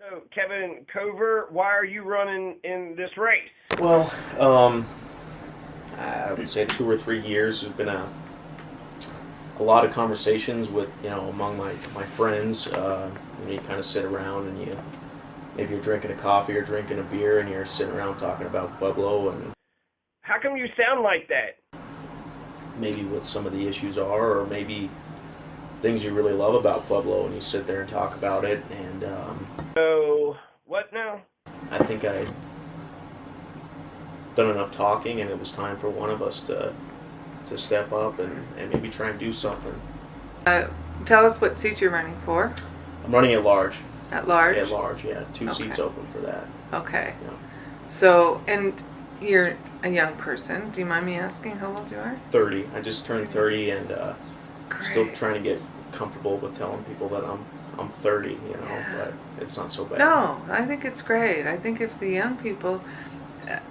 So, Kevin Cover, why are you running in this race? Well, I would say 2 or 3 years. There's been a lot of conversations with among my friends. You kind of sit around and maybe you're drinking a coffee or drinking a beer and you're sitting around talking about Pueblo and How come you sound like that? maybe what some of the issues are, or maybe things you really love about Pueblo, and you sit there and talk about it. And So, what now? I think I'd done enough talking, and it was time for one of us to step up and maybe try and do something. Uh, Tell us what seat you're running for. I'm running at large. At large? At large, yeah. Two Okay. seats open for that. Okay. Yeah. So, and you're a young person. Do you mind me asking how old you are? 30. I just turned 30, and still Great. trying to get comfortable with telling people that I'm 30, Yeah. but it's not so bad. No, I think it's great. I think if the young people,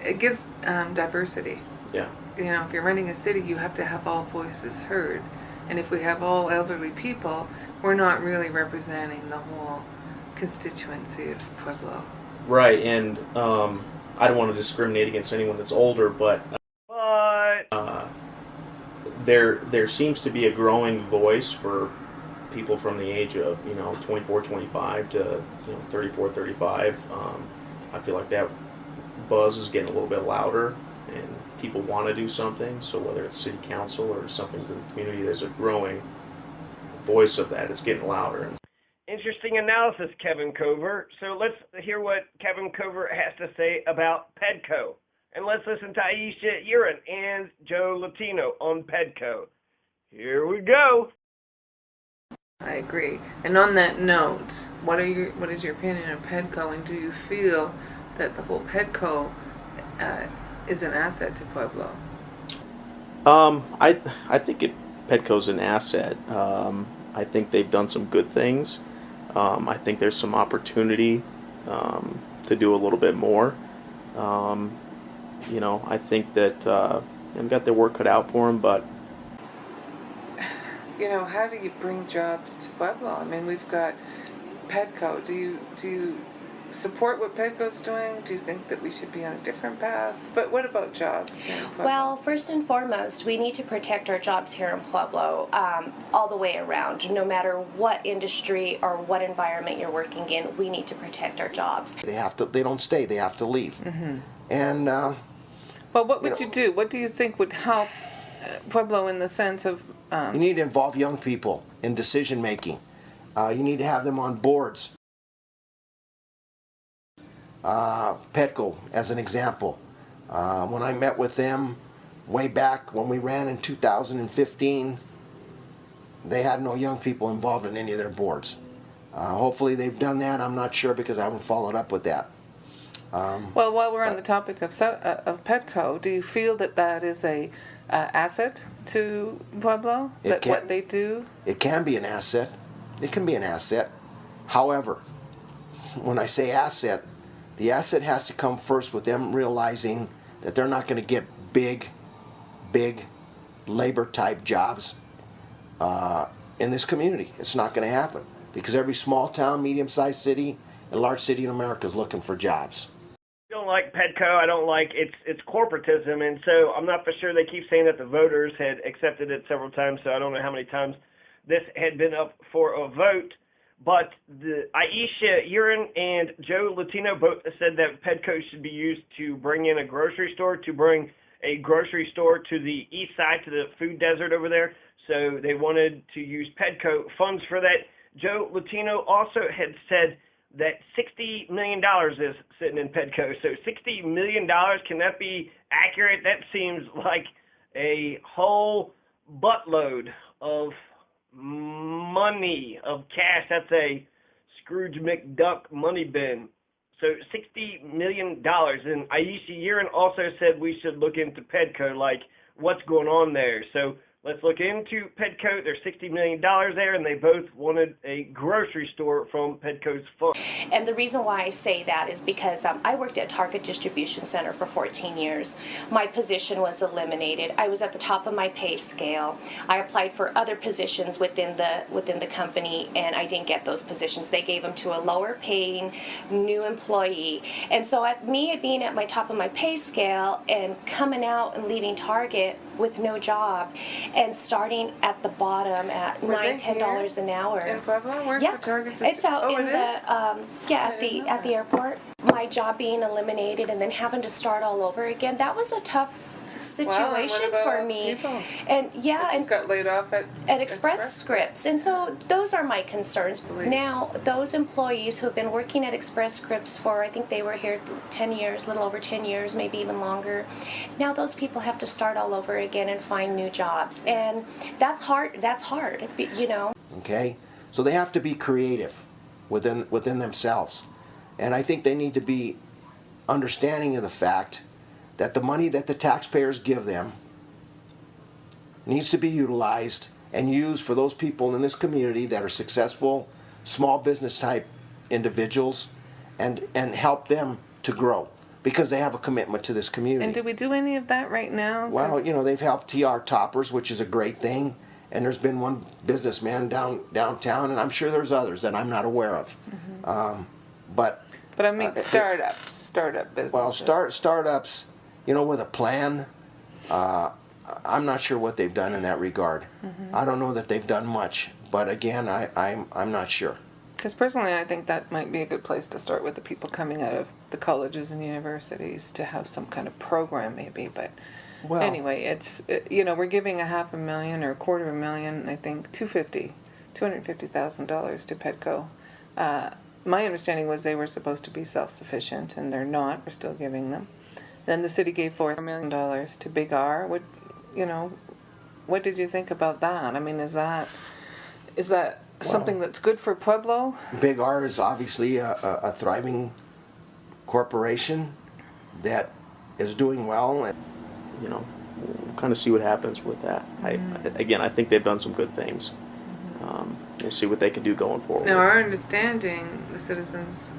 it gives diversity. Yeah. If you're running a city, you have to have all voices heard. And if we have all elderly people, we're not really representing the whole constituency of Pueblo. Right, and I don't want to discriminate against anyone that's older, but there seems to be a growing voice for people from the age of 24, 25 to 34, 35. I feel like that buzz is getting a little bit louder, and people want to do something. So whether it's city council or something to the community, there's a growing voice of that. It's getting louder. And Interesting analysis, Kevin Cover. So let's hear what Kevin Cover has to say about PEDCO. And let's listen to Ieshia Jiron and Joe Latino on PEDCO. Here we go. I agree. And on that note, what is your opinion of PEDCO, and do you feel that the whole PEDCO is an asset to Pueblo? I think Petco's an asset. I think they've done some good things. I think there's some opportunity to do a little bit more. I think that they've got their work cut out for them, but How do you bring jobs to Pueblo? I mean, we've got PEDCO. Do you support what PEDCO's doing? Do you think that we should be on a different path? But what about jobs here in Pueblo? Well, first and foremost, we need to protect our jobs here in Pueblo all the way around. No matter what industry or what environment you're working in, we need to protect our jobs. They don't stay. They have to leave. Mm-hmm. And Well, what would you do? What do you think would help Pueblo in the sense of? You need to involve young people in decision making. You need to have them on boards. PEDCO, as an example. When I met with them way back when we ran in 2015, they had no young people involved in any of their boards. Hopefully they've done that. I'm not sure because I haven't followed up with that. Well, while we're on the topic of PEDCO, do you feel that is a asset to Pueblo? What they do? It can be an asset. It can be an asset. However, when I say asset, the asset has to come first with them realizing that they're not going to get big labor-type jobs in this community. It's not going to happen because every small town, medium-sized city, and large city in America is looking for jobs. I don't like PEDCO. I don't like its corporatism, and so I'm not for sure. They keep saying that the voters had accepted it several times, so I don't know how many times this had been up for a vote. But the Ieshia Jiron and Joe Latino both said that PEDCO should be used to bring in a grocery store, to bring a grocery store to the east side, to the food desert over there. So they wanted to use PEDCO funds for that. Joe Latino also had said that $60 million is sitting in PEDCO. So $60 million, can that be accurate? That seems like a whole buttload of money, of cash. That's a Scrooge McDuck money bin. So $60 million. And Ieshia Jiron also said we should look into PEDCO, like what's going on there. So let's look into PEDCO. There's $60 million there, and they both wanted a grocery store from PEDCO's fund. And the reason why I say that is because I worked at Target Distribution Center for 14 years. My position was eliminated. I was at the top of my pay scale. I applied for other positions within the company, and I didn't get those positions. They gave them to a lower paying new employee. And so at me being at my top of my pay scale and coming out and leaving Target with no job and starting at the bottom at $9-10 an hour. In Pueblo? Where's the Target? It's out oh, in it the is? at the airport. My job being eliminated and then having to start all over again. That was a tough situation for me. People and that just got laid off at Express Scripts. And so those are my concerns. Now, those employees who have been working at Express Scripts for, I think they were here 10 years, a little over 10 years, maybe even longer. Now those people have to start all over again and find new jobs. And that's hard, you know. Okay? So they have to be creative within themselves. And I think they need to be understanding of the fact that the money that the taxpayers give them needs to be utilized and used for those people in this community that are successful, small business type individuals, and help them to grow because they have a commitment to this community. And do we do any of that right now? Well, you know, they've helped TR Toppers, which is a great thing, and there's been one businessman downtown, and I'm sure there's others that I'm not aware of. But I mean, startup businesses. Well, startups, you know, with a plan, I'm not sure what they've done in that regard. I don't know that they've done much, but again, I'm not sure. Because personally, I think that might be a good place to start with the people coming out of the colleges and universities to have some kind of program, maybe. But well, anyway, it's you know, we're giving $500,000 or $250,000, I think, $250,000 to PEDCO. My understanding was they were supposed to be self-sufficient, and they're not. We're still giving them. Then the city gave $4 million to Big R. What did you think about that? I mean, is that something that's good for Pueblo? Big R is obviously a thriving corporation that is doing well. And you know, we'll kind of see what happens with that. I think they've done some good things. We'll see what they can do going forward. Now, our understanding, the citizens,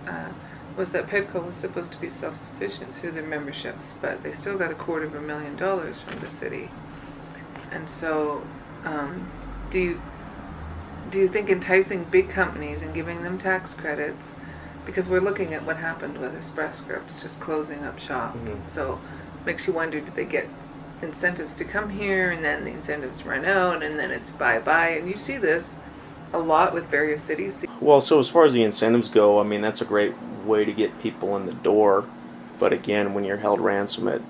was that PEDCO was supposed to be self-sufficient through their memberships, but they still got $250,000 from the city. And so, do you think enticing big companies and giving them tax credits, because we're looking at what happened with Express Scripts just closing up shop, so makes you wonder, did they get incentives to come here, and then the incentives run out, and then it's bye-bye, and you see this a lot with various cities. Well, so as far as the incentives go, I mean, that's a great way to get people in the door. But again, when you're held ransom, you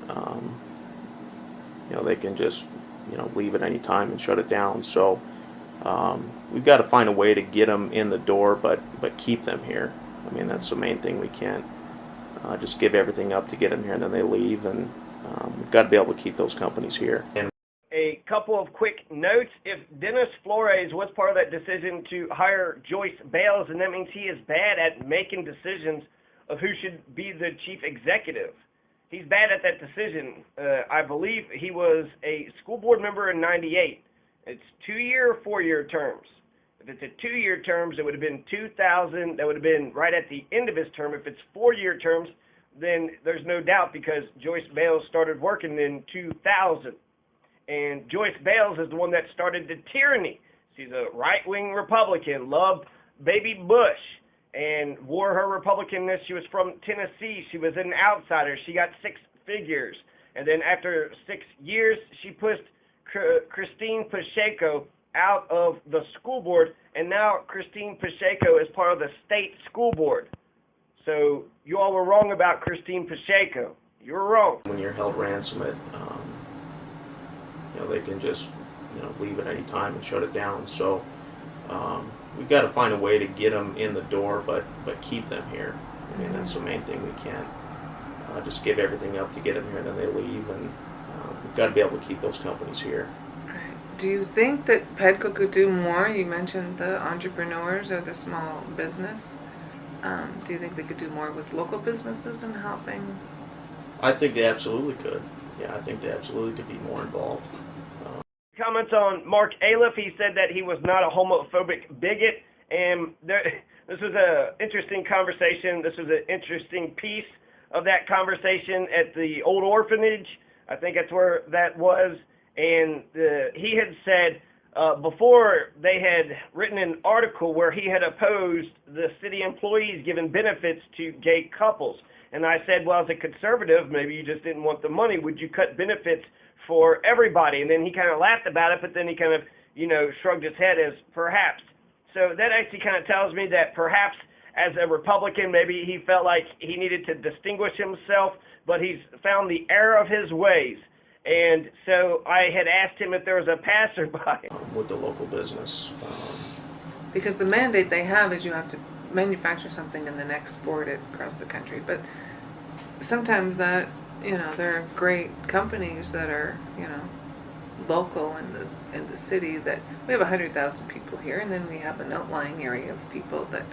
know, they can just, you know, leave at any time and shut it down. So we've got to find a way to get them in the door, but keep them here. I mean, that's the main thing. We can't just give everything up to get them here and then they leave. And we've got to be able to keep those companies here. And a couple of quick notes. If Dennis Flores was part of that decision to hire Joyce Bales, and that means he is bad at making decisions of who should be the chief executive. He's bad at that decision. I believe he was a school board member in '98. It's 2-year or 4-year terms. If it's a 2-year terms, it would have been 2000. That would have been right at the end of his term. If it's 4-year terms, then there's no doubt because Joyce Bales started working in 2000. And Joyce Bales is the one that started the tyranny. She's a right-wing Republican, loved baby Bush, and wore her Republicanness. She was from Tennessee. She was an outsider. She got 6 figures. And then after 6 years, she pushed Christine Pacheco out of the school board, and now Christine Pacheco is part of the state school board. So you all were wrong about Christine Pacheco. You were wrong. When you're held ransom, you know, they can just, you know, leave at any time and shut it down. So we've got to find a way to get them in the door, but keep them here. I mean, that's the main thing. We can't just give everything up to get them here and then they leave. And we've got to be able to keep those companies here. Right. Do you think that PEDCO could do more? You mentioned the entrepreneurs or the small business. Do you think they could do more with local businesses and helping? I think they absolutely could. Yeah, I think they absolutely could be more involved. Comments on Mark Aliff. He said that he was not a homophobic bigot, and there's This was an interesting conversation. This was an interesting piece of that conversation at the old orphanage. I think that's where that was. And he had said before they had written an article where he had opposed the city employees giving benefits to gay couples. And I said, well, as a conservative, maybe you just didn't want the money. Would you cut benefits for everybody? And then he kind of laughed about it, but then he kind of, shrugged his head as perhaps. So that actually kind of tells me that perhaps as a Republican, maybe he felt like he needed to distinguish himself, but he's found the error of his ways. And so I had asked him if there was a passerby. With the local business. Because the mandate they have is you have to manufacture something and then export it across the country. But sometimes that, there are great companies that are, local in the city that we have 100,000 people here, and then we have an outlying area of people that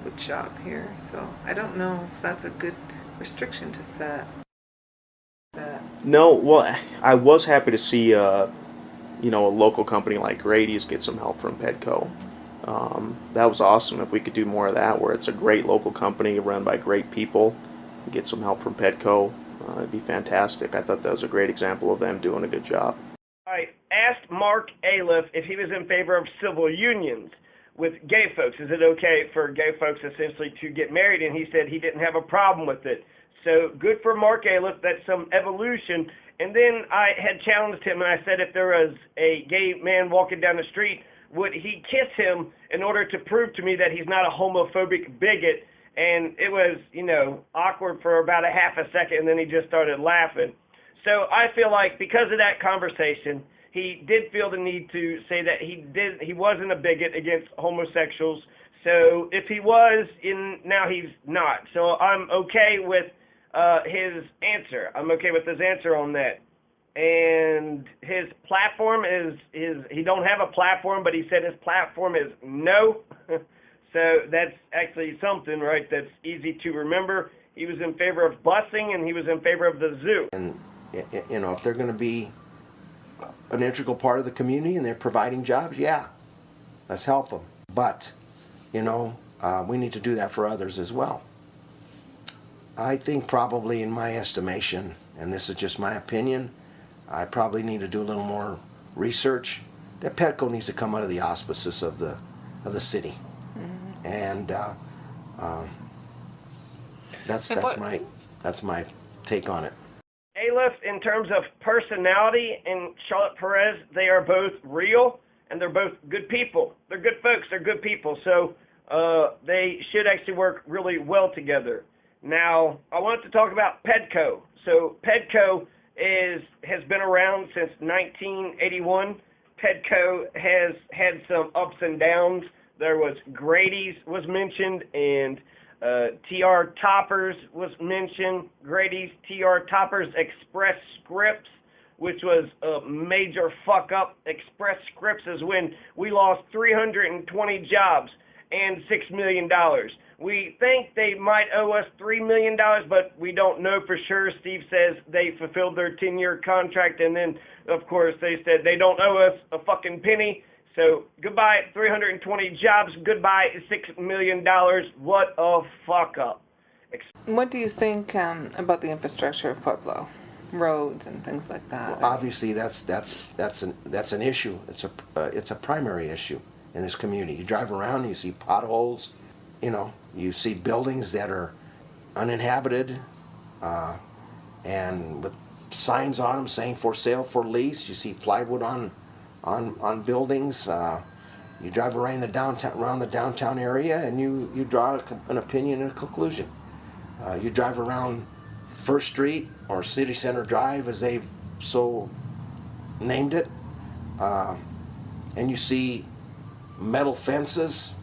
would shop here. So I don't know if that's a good restriction to set. No, well, I was happy to see, a local company like Grady's get some help from PEDCO. That was awesome. If we could do more of that, where it's a great local company run by great people, get some help from PEDCO, it'd be fantastic. I thought that was a great example of them doing a good job. I asked Mark Aliff if he was in favor of civil unions with gay folks. Is it okay for gay folks essentially to get married? And he said he didn't have a problem with it. So good for Mark Aliff. That's some evolution. And then I had challenged him, and I said if there was a gay man walking down the street, would he kiss him in order to prove to me that he's not a homophobic bigot? And it was, awkward for about a half a second, and then he just started laughing. So I feel like because of that conversation, he did feel the need to say that he wasn't a bigot against homosexuals. So if he was, now he's not. So I'm okay with his answer. I'm okay with his answer on that. And his platform he don't have a platform, but he said his platform is no. So that's actually something, right, that's easy to remember. He was in favor of busing, and he was in favor of the zoo. And, if they're going to be an integral part of the community and they're providing jobs, yeah, let's help them. But, we need to do that for others as well. I think probably in my estimation, and this is just my opinion, I probably need to do a little more research, that PEDCO needs to come out of the auspices of the city. Mm-hmm. And that's my take on it. Aliff, in terms of personality, and Charlotte Perez, they are both real, and they're both good people. They're good folks. They're good people. So they should actually work really well together. Now, I wanted to talk about PEDCO. So PEDCO has been around since 1981. PEDCO has had some ups and downs. There was Grady's was mentioned, and T.R. Toppers was mentioned. Grady's T.R. Toppers Express Scripts, which was a major fuck-up. Express Scripts is when we lost 320 jobs and $6 million. We think they might owe us $3 million, but we don't know for sure. Steve says they fulfilled their 10-year contract, and then, of course, they said they don't owe us a fucking penny. So goodbye 320 jobs, goodbye $6 million. What a fuck-up. What do you think about the infrastructure of Pueblo? Roads and things like that? Well, obviously, that's an issue. It's a primary issue in this community. You drive around, you see potholes, you see buildings that are uninhabited, and with signs on them saying for sale, for lease. You see plywood on buildings. You drive around the downtown area, and you draw an opinion and a conclusion. You drive around First Street or City Center Drive, as they've so named it, and you see metal fences.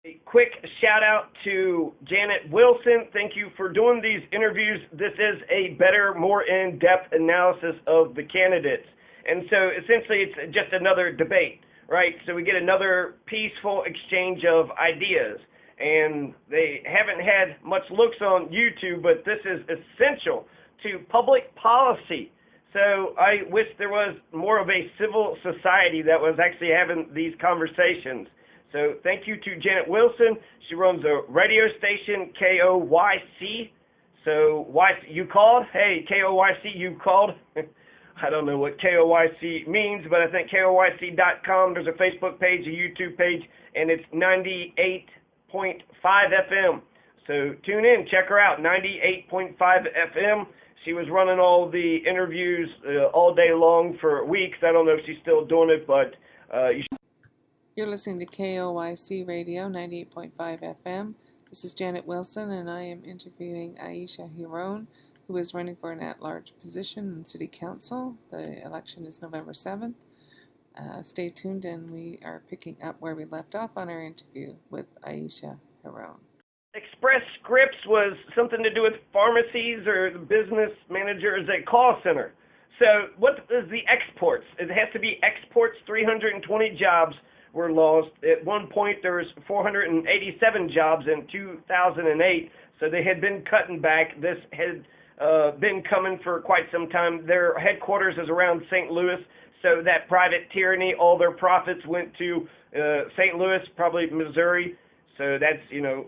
A quick shout out to Janet Wilson. Thank you for doing these interviews. This is a better, more in-depth analysis of the candidates. And so essentially it's just another debate, right? So we get another peaceful exchange of ideas. And they haven't had much looks on YouTube, but this is essential to public policy. So I wish there was more of a civil society that was actually having these conversations. So thank you to Janet Wilson. She runs a radio station, KOYC. So you called? Hey, KOYC, you called? I don't know what KOYC means, but I think KOYC.com. There's a Facebook page, a YouTube page, and it's 98.5 FM. So tune in, check her out, 98.5 FM. She was running all the interviews all day long for weeks. I don't know if she's still doing it, but You're listening to KOYC Radio 98.5 FM. This is Janet Wilson, and I am interviewing Ieshia Jiron, who is running for an at-large position in City Council. The election is November 7th. Stay tuned, and we are picking up where we left off on our interview with Ieshia Jiron. Express Scripts was something to do with pharmacies or the business managers at call center. So what is the exports? It has to be exports. 320 jobs were lost. At one point, there was 487 jobs in 2008. So they had been cutting back. This had been coming for quite some time. Their headquarters is around St. Louis. So that private tyranny, all their profits went to St. Louis, probably Missouri. So that's,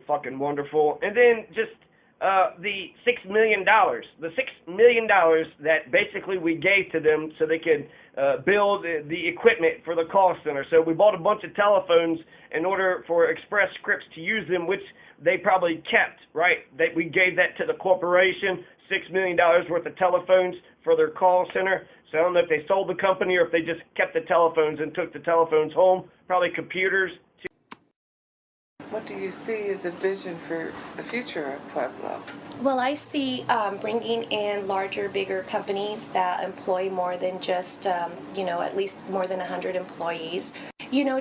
fucking wonderful. And then just the $6 million. The $6 million that basically we gave to them so they could build the equipment for the call center. So we bought a bunch of telephones in order for Express Scripts to use them, which they probably kept, right? We gave that to the corporation, $6 million worth of telephones for their call center. So I don't know if they sold the company or if they just kept the telephones and took the telephones home, probably computers. What do you see as a vision for the future of Pueblo? Well, I see bringing in larger, bigger companies that employ more than just, at least more than 100 employees.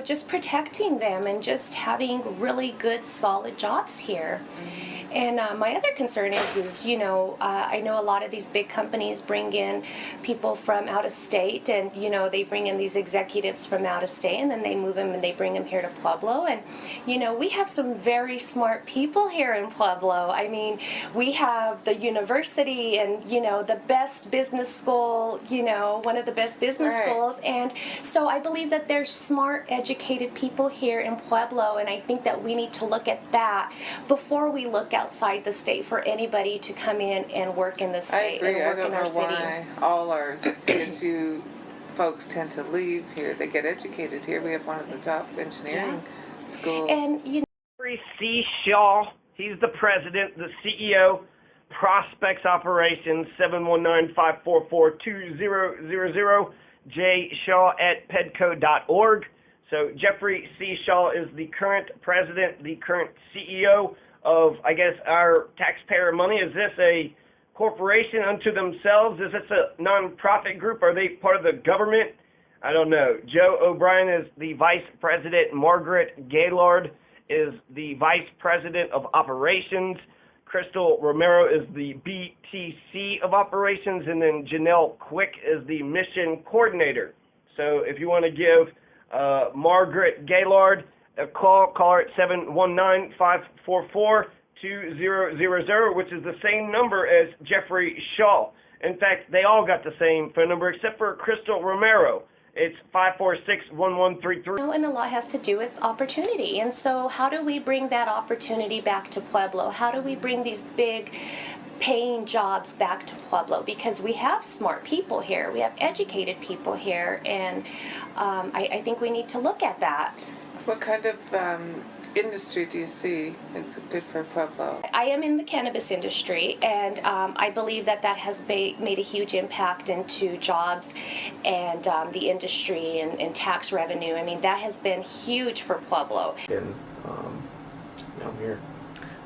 Just protecting them and just having really good, solid jobs here. Mm-hmm. And my other concern is I know a lot of these big companies bring in people from out of state, and they bring in these executives from out of state, and then they move them and they bring them here to Pueblo. And we have some very smart people here in Pueblo. I mean, we have the university and the best business school, one of the best business schools, and so I believe that there's smart, educated people here in Pueblo, and I think that we need to look at that before we look outside the state for anybody to come in and work in the state and work in our city. I don't know why all our CSU folks tend to leave here. They get educated here. We have one of the top engineering schools. And Jeffrey C. Shaw, he's the president, the CEO, Prospects Operations, 719-544-2000, jshaw@pedco.org. So Jeffrey C. Shaw is the current president, the current CEO of, I guess, our taxpayer money. Is this a corporation unto themselves? Is this a nonprofit group? Are they part of the government? I don't know. Joe O'Brien is the vice president. Margaret Gaylord is the vice president of operations. Crystal Romero is the BTC of operations. And then Janelle Quick is the mission coordinator. So if you want to give Margaret Gaylord a call her at 719-544-2000, which is the same number as Jeffrey Shaw. In fact, they all got the same phone number except for Crystal Romero. It's 546-1133. And a lot has to do with opportunity. And so how do we bring that opportunity back to Pueblo? How do we bring these big paying jobs back to Pueblo? Because we have smart people here. We have educated people here. And I think we need to look at that. What kind of industry do you see it's good for Pueblo? I am in the cannabis industry, and I believe that has made a huge impact into jobs and the industry and tax revenue. I mean, that has been huge for Pueblo. And I'm here.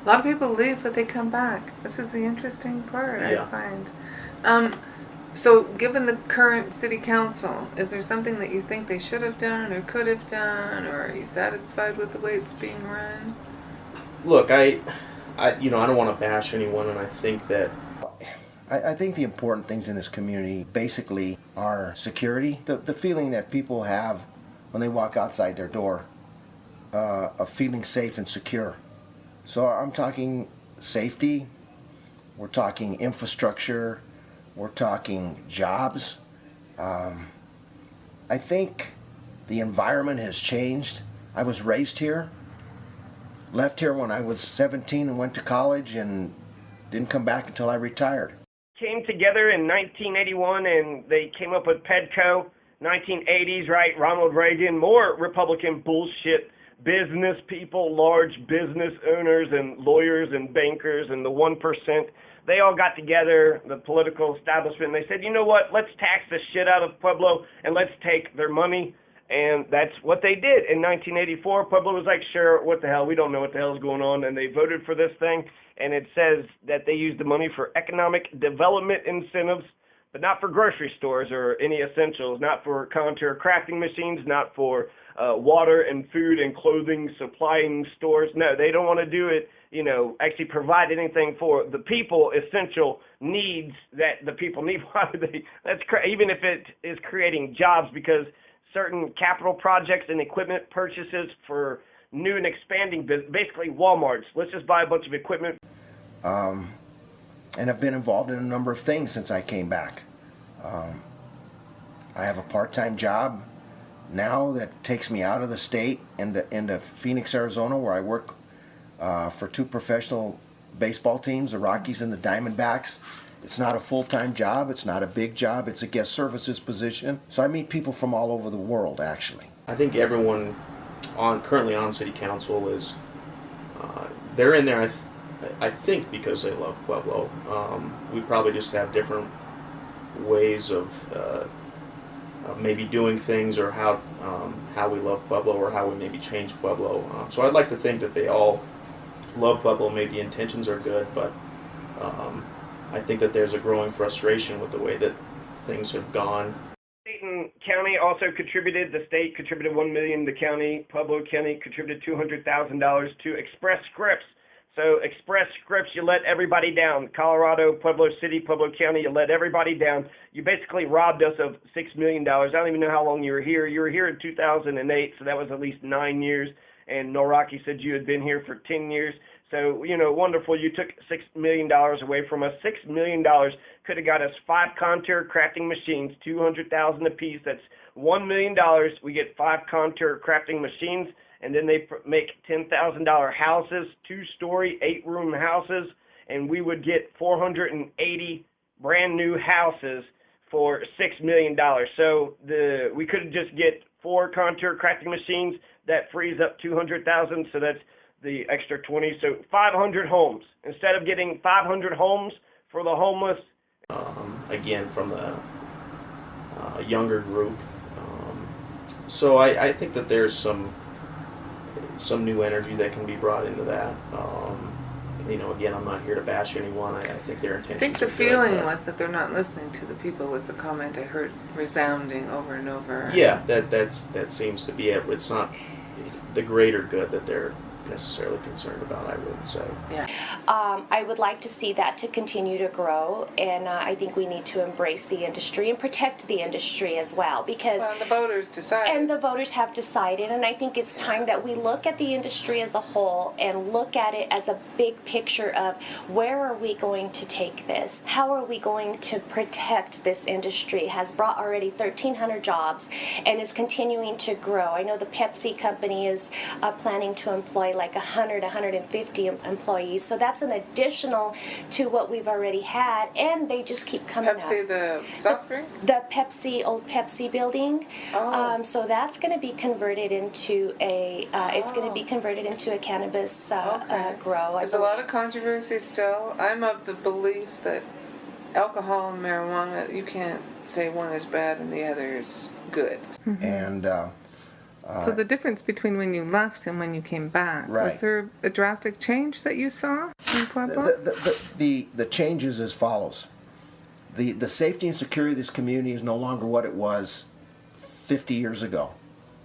A lot of people leave, but they come back. This is the interesting part, I find. So, given the current city council, is there something that you think they should have done or could have done, or are you satisfied with the way it's being run? Look, I don't want to bash anyone, and I think that I think the important things in this community basically are security, the feeling that people have when they walk outside their door, of feeling safe and secure. So I'm talking safety, we're talking infrastructure, we're talking jobs. I think the environment has changed I was raised here, left here when I was 17 and went to college and didn't come back until I retired. Came together in 1981 and they came up with PEDCO. 1980s, right? Ronald Reagan, more Republican bullshit. Business people, large business owners and lawyers and bankers and the 1%, they all got together, the political establishment, and they said, you know what, let's tax the shit out of Pueblo and let's take their money. And that's what they did. In 1984, Pueblo was like, sure, what the hell, we don't know what the hell is going on, and they voted for this thing. And it says that they used the money for economic development incentives, but not for grocery stores or any essentials, not for contour crafting machines, not for water and food and clothing supplying stores. No, they don't want to do it, actually provide anything for the people, essential needs that the people need. Why would they? Even if it is creating jobs, because certain capital projects and equipment purchases for new and expanding, basically Walmarts. Let's just buy a bunch of equipment. And I've been involved in a number of things since I came back. I have a part-time job now that takes me out of the state into Phoenix, Arizona, where I work for two professional baseball teams, the Rockies and the Diamondbacks. It's not a full-time job, it's not a big job, it's a guest services position. So I meet people from all over the world, actually. I think everyone currently on city council is, they're in there, I think, because they love Pueblo. We probably just have different ways of maybe doing things, or how we love Pueblo, or how we maybe change Pueblo. So I'd like to think that they all love Pueblo. Maybe the intentions are good, but I think that there's a growing frustration with the way that things have gone. State and county also contributed. The state contributed $1 million. The county, Pueblo County, contributed $200,000 to Express Scripts. So Express Scripts, you let everybody down. Colorado, Pueblo City, Pueblo County, you let everybody down. You basically robbed us of $6 million. I don't even know how long you were here. You were here in 2008, so that was at least 9 years. And Noraki said you had been here for 10 years. So, wonderful. You took $6 million away from us. $6 million could have got us 5 contour crafting machines, $200,000 apiece. That's $1 million. We get 5 contour crafting machines, and then they make $10,000 houses, 2-story, 8-room houses, and we would get 480 brand new houses for $6 million. So we could just get 4 contour crafting machines. That frees up $200,000, so that's the extra 20, so 500 homes. Instead of getting 500 homes for the homeless. Again, from the younger group. So I think that there's some new energy that can be brought into that. Again, I'm not here to bash anyone. I think their intentions I think the are good, feeling was that they're not listening to the people, was the comment I heard resounding over and over. Yeah, that seems to be it. It's not the greater good that they're necessarily concerned about, I wouldn't say. Yeah. I would like to see that to continue to grow, and I think we need to embrace the industry and protect the industry as well, because Well, the voters decided. and the voters have decided, and I think it's time that we look at the industry as a whole and look at it as a big picture of where are we going to take this? How are we going to protect this industry? It has brought already 1,300 jobs and is continuing to grow. I know the Pepsi company is planning to employ like 150 employees, so that's an additional to what we've already had, and they just keep coming up. Pepsi, the soft drink? The old Pepsi building. Oh. So that's going to be converted into a cannabis grow. There's a lot of controversy still. I'm of the belief that alcohol and marijuana, you can't say one is bad and the other is good. And So the difference between when you left and when you came back, Right. was there a drastic change that you saw in Pueblo? the change is as follows. The safety and security of this community is no longer what it was 50 years ago,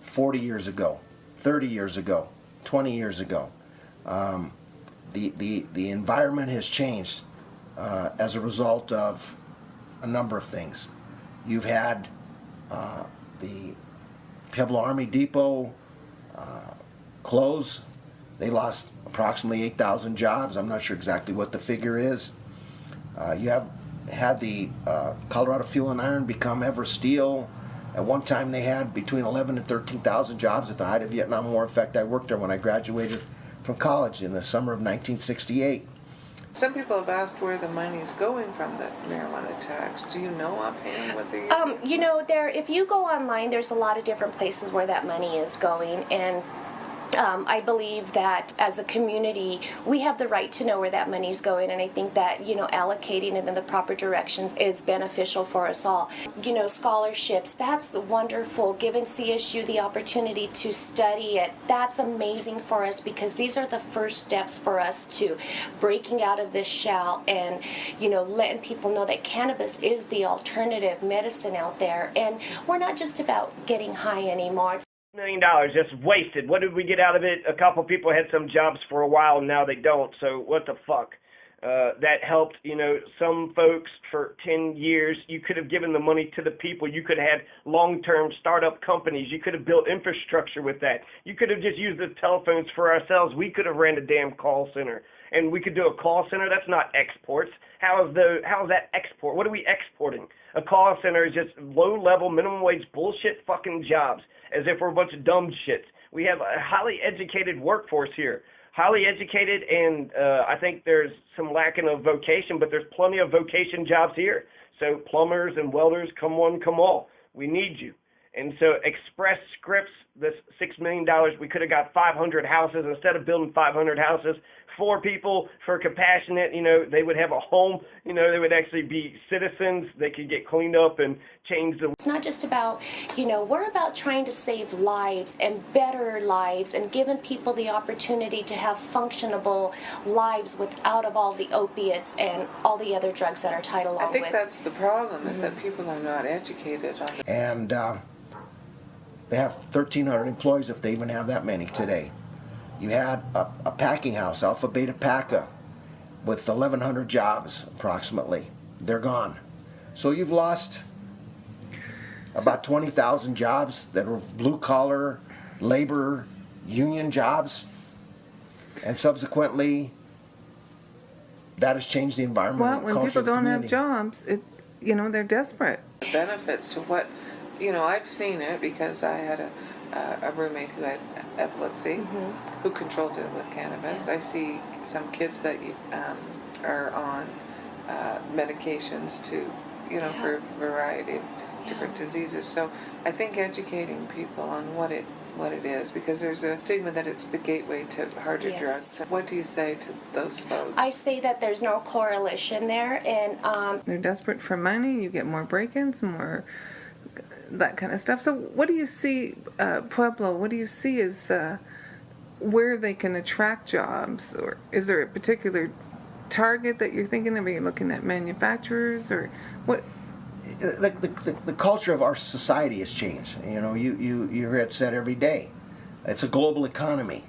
40 years ago, 30 years ago, 20 years ago. The environment has changed as a result of a number of things. You've had the Pueblo Army Depot close. They lost approximately 8,000 jobs. I'm not sure exactly what the figure is. You have had the Colorado Fuel and Iron become Ever Steel, At one time they had between 11 and 13,000 jobs at the height of the Vietnam War. In fact, I worked there when I graduated from college in the summer of 1968. Some people have asked where the money is going from the marijuana tax. Do you know offhand what they're using? You know, if you go online, there's a lot of different places where that money is going, and I believe that as a community, we have the right to know where that money is going, and I think that, you know, allocating it in the proper directions is beneficial for us all. You know, scholarships, that's wonderful. Giving CSU the opportunity to study it, that's amazing for us, because these are the first steps for us to breaking out of this shell and, you know, letting people know that cannabis is the alternative medicine out there, and we're not just about getting high anymore. It's $1 million just wasted. What did we get out of it? A couple people had some jobs for a while, and now they don't. So what the fuck? That helped, you know, some folks for 10 years. You could have given the money to the people. You could have had long-term startup companies. You could have built infrastructure with that. You could have just used the telephones for ourselves. We could have ran a damn call center. And we could do a call center. That's not exports. How is that export? What are we exporting? A call center is just low-level, minimum wage bullshit fucking jobs, as if we're a bunch of dumb shits. We have a highly educated workforce here. Highly educated, and I think there's some lacking of vocation, but there's plenty of vocation jobs here. So plumbers and welders, come one, come all. We need you. And so Express Scripts, this $6 million, we could have got 500 houses. Instead of building 500 houses for people, for compassionate, you know, they would have a home, you know, they would actually be citizens. They could get cleaned up and change the... It's not just about, you know, we're about trying to save lives and better lives and giving people the opportunity to have functionable lives without of all the opiates and all the other drugs that are tied along with. I think that's the problem, is that people are not educated on it. And they have 1,300 employees, if they even have that many today. You had a packing house, Alpha Beta Paca, with 1,100 jobs approximately. They're gone. So you've lost about 20,000 jobs that were blue-collar, labor, union jobs. And subsequently, that has changed the environment. Well, when people don't have jobs, you know, they're desperate. The benefits to what, you know, I've seen it because I had a roommate who had epilepsy, who controlled it with cannabis. I see some kids that are on medications to, you know, for a variety of different diseases. So I think educating people on what it is, because there's a stigma that it's the gateway to harder drugs. What do you say to those folks? I say that there's no correlation there, and they're desperate for money. You get more break-ins, more that kind of stuff. So what do you see, Pueblo, what do you see as where they can attract jobs? Or is there a particular target that you're thinking of? Are you looking at manufacturers, or what? The culture of our society has changed. You know, you hear it said every day. It's a global economy.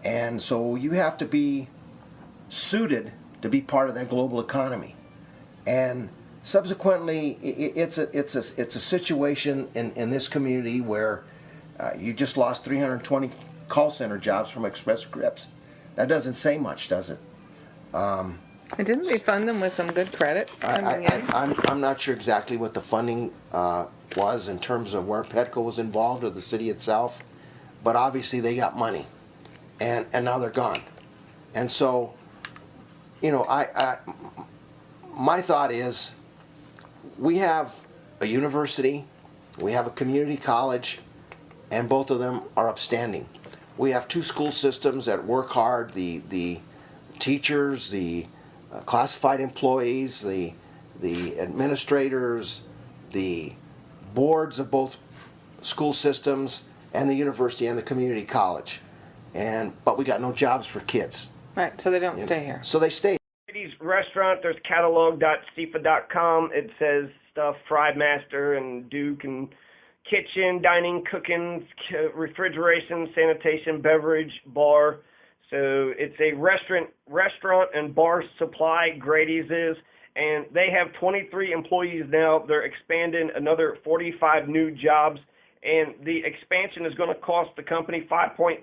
And so you have to be suited to be part of that global economy. And subsequently, it's a situation in this community where you just lost 320 call center jobs from Express Scripts. That doesn't say much, does it? And didn't they fund them with some good credits coming in? I'm not sure exactly what the funding was in terms of where PEDCO was involved or the city itself, but obviously they got money, and now they're gone. And so, you know, my thought is, we have a university, we have a community college, and both of them are upstanding. We have two school systems that work hard, the teachers, the classified employees, the administrators, the boards of both school systems, and the university and the community college. But we got no jobs for kids. Right, so they don't stay here. So they stay. Restaurant, there's catalog.stifa.com. It says stuff, Fried Master and Duke, and kitchen, dining, cooking, refrigeration, sanitation, beverage, bar. So it's a restaurant and bar supply, Grady's is, and they have 23 employees now. They're expanding another 45 new jobs, and the expansion is going to cost the company $5.6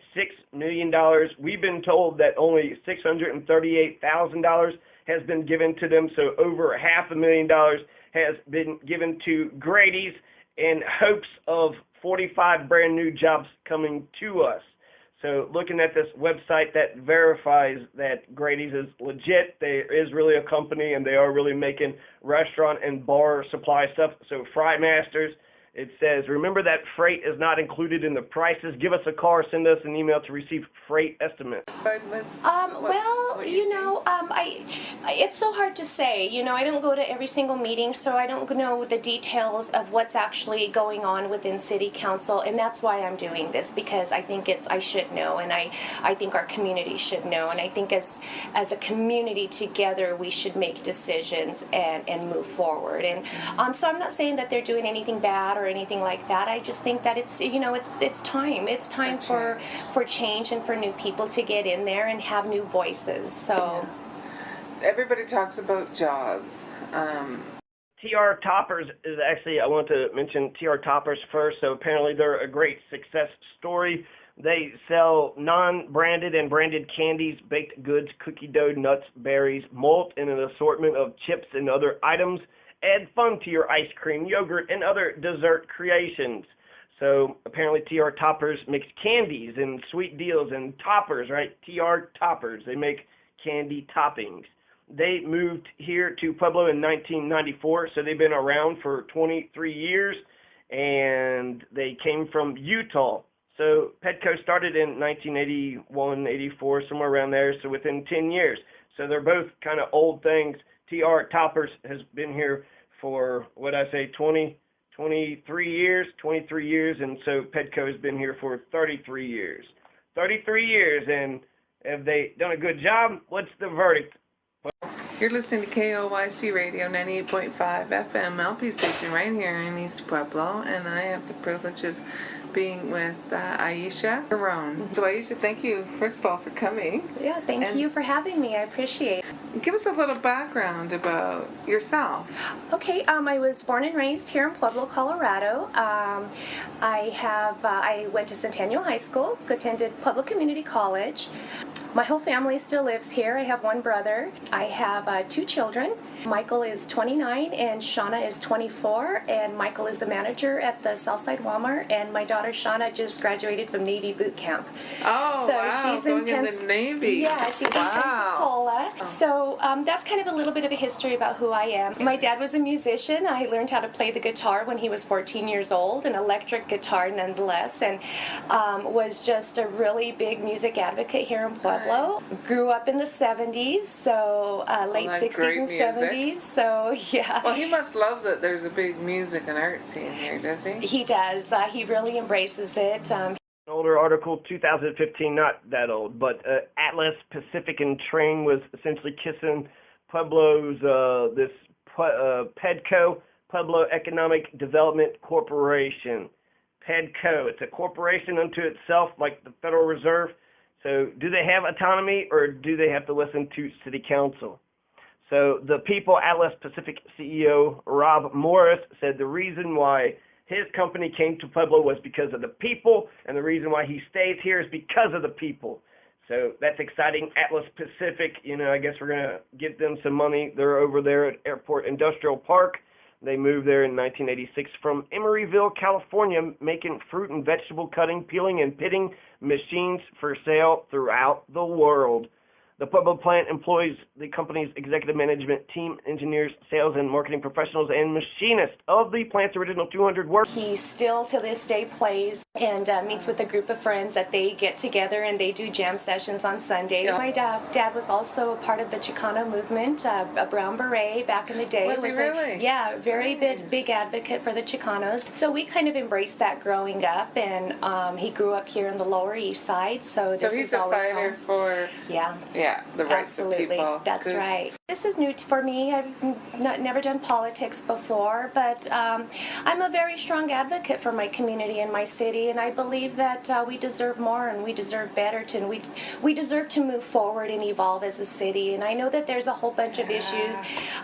million. We've been told that only $638,000 has been given to them, so over $500,000 has been given to Grady's. in hopes of 45 brand new jobs coming to us. So looking at this website that verifies that Grady's is legit, there is really a company and they are really making restaurant and bar supply stuff. So Fry Masters, it says, remember that freight is not included in the prices. Give us a call or send us an email to receive freight estimates. It's so hard to say. I don't go to every single meeting, so I don't know the details of what's actually going on within City Council, and that's why I'm doing this, because I think I should know, and I think our community should know, and I think as a community together we should make decisions and move forward. And so I'm not saying that they're doing anything bad or anything like that. I just think that it's time. It's time for change and for new people to get in there and have new voices. So everybody talks about jobs. TR Toppers is actually, I want to mention TR Toppers first. So apparently they're a great success story. They sell non-branded and branded candies, baked goods, cookie dough, nuts, berries, malt, and an assortment of chips and other items. Add fun to your ice cream, yogurt, and other dessert creations. So apparently TR Toppers makes candies and sweet deals and toppers, right? TR Toppers. They make candy toppings. They moved here to Pueblo in 1994, so they've been around for 23 years, and they came from Utah. So PEDCO started in 1981, 84, somewhere around there, so within 10 years. So they're both kind of old things. TR Toppers has been here for, 23 years, and so PEDCO has been here for 33 years. 33 years, and have they done a good job? What's the verdict? You're listening to KOYC Radio 98.5 FM LP station right here in East Pueblo, and I have the privilege of being with Ieshia Jiron. So Ieshia, thank you first of all for coming. Yeah, thank you for having me. I appreciate it. Give us a little background about yourself. Okay, I was born and raised here in Pueblo, Colorado. I went to Centennial High School, attended Pueblo Community College. My whole family still lives here. I have one brother. I have 2 children. Michael is 29 and Shauna is 24, and Michael is a manager at the Southside Walmart, and my daughter Shauna just graduated from Navy boot camp. Oh, so wow, she's going in the Navy. Yeah, she's in Pensacola. Oh. So that's kind of a little bit of a history about who I am. My dad was a musician. I learned how to play the guitar when he was 14 years old, an electric guitar nonetheless, and was just a really big music advocate here in Pueblo. Grew up in the 70s, so late 60s and 70s. So, yeah. Well, he must love that there's a big music and art scene here, does he? He does. He really embraces it. Older article, 2015, not that old, but Atlas Pacific and Train was essentially kissing Pueblo's, PEDCO, Pueblo Economic Development Corporation. PEDCO, it's a corporation unto itself, like the Federal Reserve. So do they have autonomy, or do they have to listen to City Council? So the People Atlas Pacific CEO, Rob Morris, said the reason why his company came to Pueblo was because of the people, and the reason why he stays here is because of the people. So that's exciting. Atlas Pacific, I guess we're going to give them some money. They're over there at Airport Industrial Park. They moved there in 1986 from Emeryville, California, making fruit and vegetable cutting, peeling, and pitting machines for sale throughout the world. The Pueblo plant employs the company's executive management team, engineers, sales and marketing professionals, and machinists of the plant's original 200 workers. He still to this day plays and meets with a group of friends that they get together and they do jam sessions on Sundays. Yeah. My dad was also a part of the Chicano movement, a brown beret back in the day. Was he really? Very big advocate for the Chicanos. So we kind of embraced that growing up, and he grew up here in the Lower East Side. So this he's is a always fighter home. for the rights Absolutely. of people. That's right. This is new for me. I've never done politics before, but I'm a very strong advocate for my community and my city, and I believe that we deserve more and we deserve better, and we deserve to move forward and evolve as a city. And I know that there's a whole bunch of issues,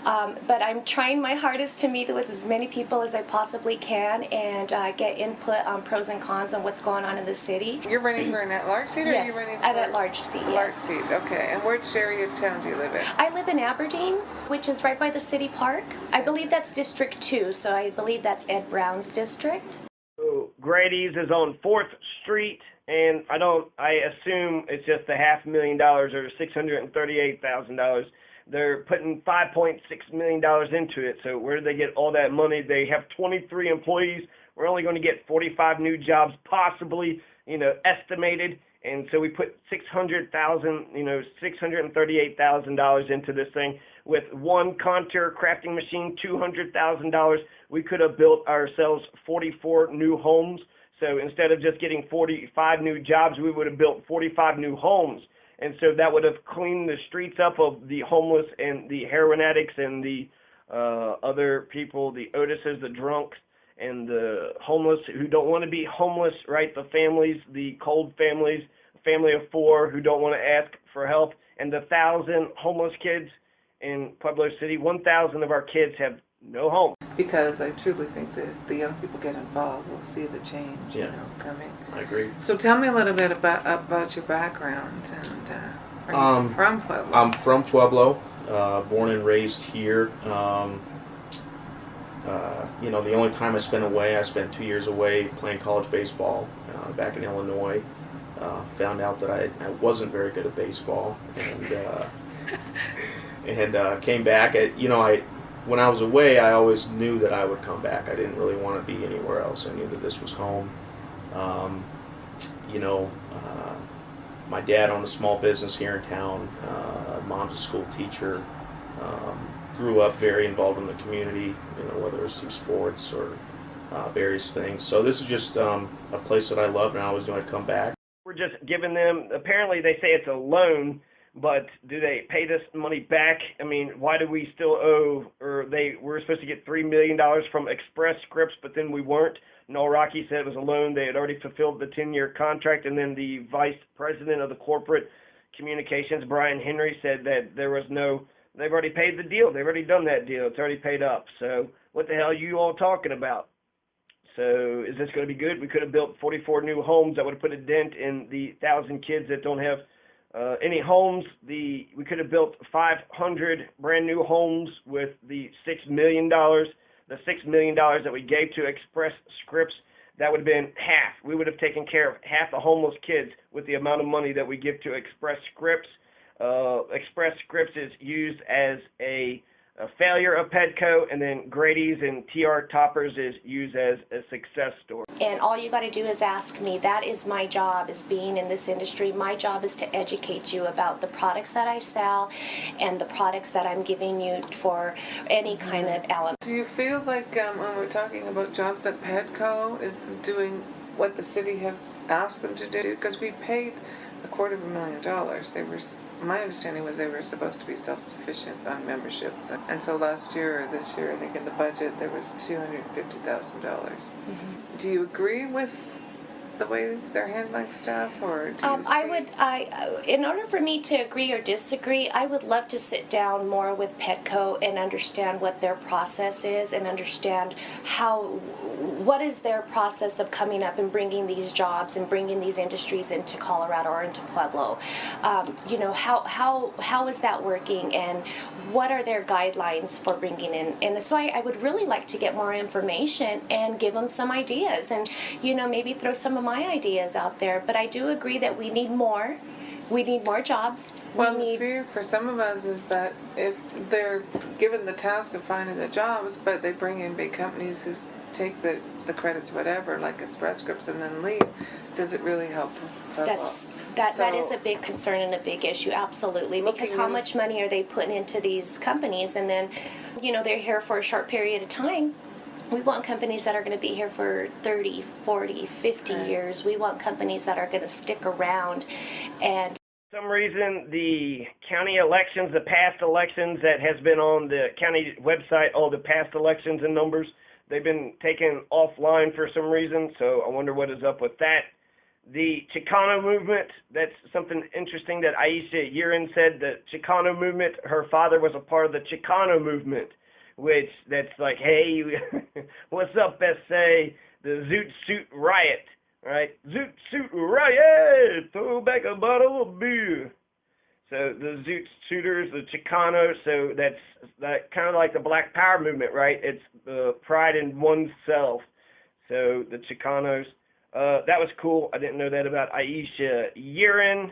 but I'm trying my hardest to meet with as many people as I possibly can and get input on pros and cons on what's going on in the city. You're running for an at-large seat, or yes, are you running for an at-large seat? Large seat, okay. And which area of town do you live in? I live in Aberdeen, which is right by the city park. I believe that's District 2, so I believe that's Ed Brown's district. So Grady's is on 4th Street, and I assume it's just the $500,000 or $638,000. They're putting $5.6 million into it. So where do they get all that money? They have 23 employees. We're only going to get 45 new jobs, possibly, estimated. And so we put $638,000 into this thing. With one Contour crafting machine, $200,000, we could have built ourselves 44 new homes. So instead of just getting 45 new jobs, we would have built 45 new homes. And so that would have cleaned the streets up of the homeless and the heroin addicts and the other people, the Otises, the drunks, and the homeless who don't want to be homeless, right? The families, the cold families, family of 4 who don't want to ask for help, and the 1,000 homeless kids in Pueblo City. 1,000 of our kids have no home. Because I truly think that if the young people get involved, we'll see the change, coming. I agree. So tell me a little bit about your background, and are you from Pueblo? I'm from Pueblo, born and raised here. The only time I spent 2 years away playing college baseball back in Illinois. Found out that I wasn't very good at baseball, and came back. When I was away, I always knew that I would come back. I didn't really want to be anywhere else. I knew that this was home. My dad owned a small business here in town. Mom's a school teacher. Grew up very involved in the community, whether it was through sports or various things. So this is just a place that I love, and I always knew I'd come back. We're just giving them, apparently they say it's a loan, but do they pay this money back? I mean, why do we still owe, or we're supposed to get $3 million from Express Scripts, but then we weren't. Noel Rocky said it was a loan. They had already fulfilled the 10-year contract, and then the vice president of the corporate communications, Brian Henry, said that they've already paid the deal. They've already done that deal. It's already paid up. So what the hell are you all talking about? So is this going to be good? We could have built 44 new homes that would have put a dent in the 1,000 kids that don't have any homes. We could have built 500 brand new homes with the $6 million. The $6 million that we gave to Express Scripts, that would have been half. We would have taken care of half the homeless kids with the amount of money that we give to Express Scripts. Express Scripts is used as a failure of PEDCO, and then Grady's and TR Toppers is used as a success story. And all you got to do is ask me. That is my job, is being in this industry. My job is to educate you about the products that I sell and the products that I'm giving you for any kind of element. Do you feel like when we're talking about jobs that PEDCO is doing what the city has asked them to do? Because we paid $250,000. My understanding was they were supposed to be self-sufficient on memberships, and so last year or this year, I think in the budget there was $250,000. Mm-hmm. Do you agree with the way they're handling stuff, or do you in order for me to agree or disagree, I would love to sit down more with PEDCO and understand what their process is, and understand what is their process of coming up and bringing these jobs and bringing these industries into Colorado or into Pueblo. How is that working, and what are their guidelines for bringing in? And so I would really like to get more information and give them some ideas, and maybe throw some of my ideas out there. But I do agree that we need more. We need more jobs. Well, the fear for some of us is that if they're given the task of finding the jobs, but they bring in big companies who take the credits, whatever, like Express Scripts, and then leave, does it really help? That is a big concern and a big issue, absolutely. Because how much money are they putting into these companies, and then, they're here for a short period of time. We want companies that are going to be here for 30, 40, 50 years. We want companies that are going to stick around. And for some reason, the county elections, the past elections that has been on the county website, all the past elections and numbers, they've been taken offline for some reason, so I wonder what is up with that. The Chicano movement, that's something interesting that Ieshia Jiron said. The Chicano movement, her father was a part of the Chicano movement, which that's like, hey, what's up, SA? The Zoot Suit Riot, right? Zoot Suit Riot, throw back a bottle of beer. So the Zoot Suiters, the Chicanos, so that's that kind of like the Black Power movement, right? It's the pride in oneself. So the Chicanos, that was cool. I didn't know that about Ieshia Jiron.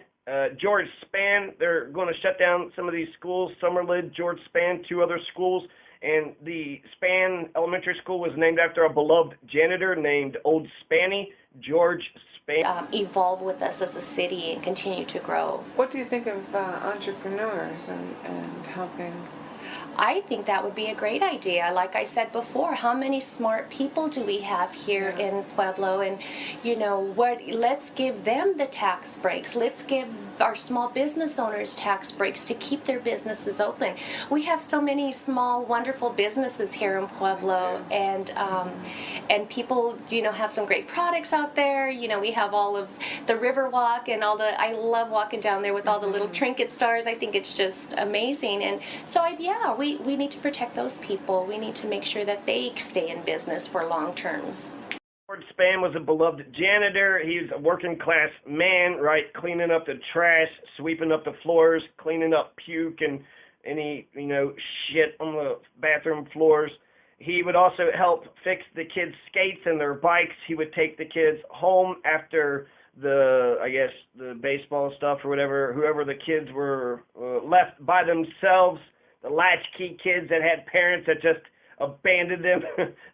George Span, they're going to shut down some of these schools. Summerlid, George Span, 2 other schools. And the Span Elementary School was named after a beloved janitor named Old Spanny, George Span. Evolve with us as a city and continue to grow. What do you think of entrepreneurs and helping? I think that would be a great idea. Like I said before, how many smart people do we have here in Pueblo? And, you know, let's give them the tax breaks. Let's give our small business owners tax breaks to keep their businesses open. We have so many small, wonderful businesses here in Pueblo, and people, you know, have some great products out there. You know, we have all of the River Walk and all the, I love walking down there with all the little trinket stars. I think it's just amazing. And so, we need to protect those people. We need to make sure that they stay in business for long terms. George Span was a beloved janitor. He's a working class man, right? Cleaning up the trash, sweeping up the floors, cleaning up puke and any, you know, shit on the bathroom floors. He would also help fix the kids' skates and their bikes. He would take the kids home after the baseball stuff or whatever, whoever the kids were left by themselves. The latchkey kids that had parents that just abandoned them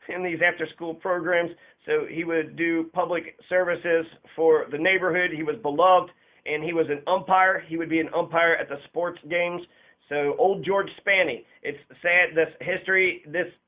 in these after-school programs. So he would do public services for the neighborhood. He was beloved, and he was an umpire. He would be an umpire at the sports games. So old George Spanny. It's sad, this history,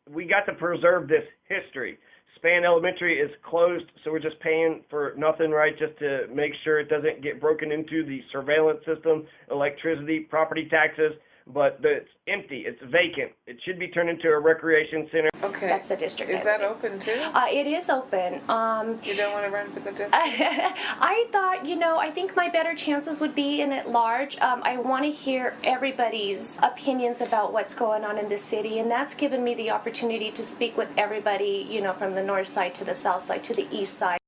we got to preserve this history. Span Elementary is closed, so we're just paying for nothing, right, just to make sure it doesn't get broken into, the surveillance system, electricity, property taxes. But it's empty. It's vacant. It should be turned into a recreation center. Okay. That's the district. Is that open too? It is open. You don't want to run for the district? I thought, you know, I think my better chances would be in at large. I want to hear everybody's opinions about what's going on in the city, and that's given me the opportunity to speak with everybody, you know, from the north side to the south side to the east side.